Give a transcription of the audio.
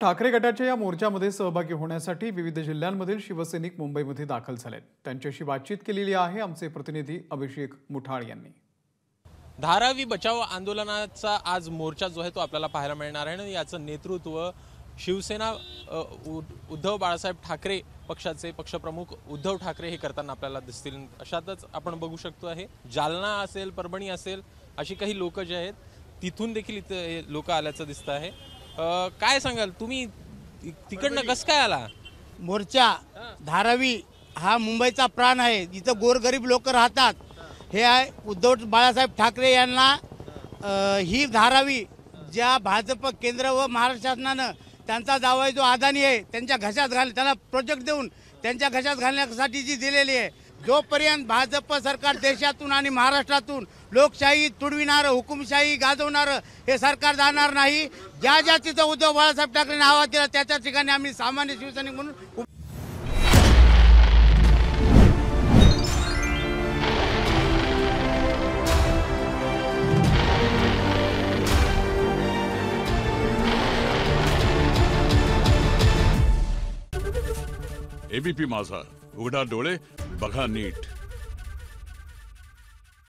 ठाकरे गटाच्या या मोर्चामध्ये सहभागी होण्यासाठी विविध जिल्ह्यांमधील शिवसैनिक मुंबईमध्ये दाखल झालेत। त्यांच्याशी बातचीत केलेली आहे आमचे प्रतिनिधी अभिषेक मुठाळ यांनी। धारावी बचाव आंदोलनाचा आज मोर्चा जो आहे तो आपल्याला पाहायला मिळणार आहे आणि याचं नेतृत्व शिवसेना उद्धव बाळासाहेब ठाकरे पक्षाचे पक्षप्रमुख उद्धव ठाकरे हे करताना आपल्याला दिसतील। अशातच आपण बघू शकतो आहे जालना असेल, परभणी असेल, अशी काही लोक जे आहेत तिथून देखील इथे लोक आल्याचं दिसतं आहे। काय सांगाल तुम्ही, तिकडनं कसं काय आला मोर्चा? धारावी हा मुंबईचा प्राण आहे, जिथं गोरगरीब लोक राहतात। हे आहे उद्धव बाळासाहेब ठाकरे यांना ही धारावी ज्या भाजप केंद्र व महाराष्ट्र शासनानं त्यांचा जावई जो अदानी आहे त्यांच्या घशात त्यांना प्रोजेक्ट देऊन त्यांच्या घशात घालण्यासाठी जी दिलेली आहे। जोपर्यंत भाजप सरकार देशातून आणि महाराष्ट्रातून लोकशाही तुडविणारं, हुकुमशाही गाजवणारं हे सरकार जाणार नाही। ज्या ज्या तिथं उद्धव बाळासाहेब ठाकरेंनी आवाज दिला त्या ठिकाणी आम्ही सामान्य शिवसैनिक म्हणून एबीपी माझा, उघडा डोळे बघा नीट।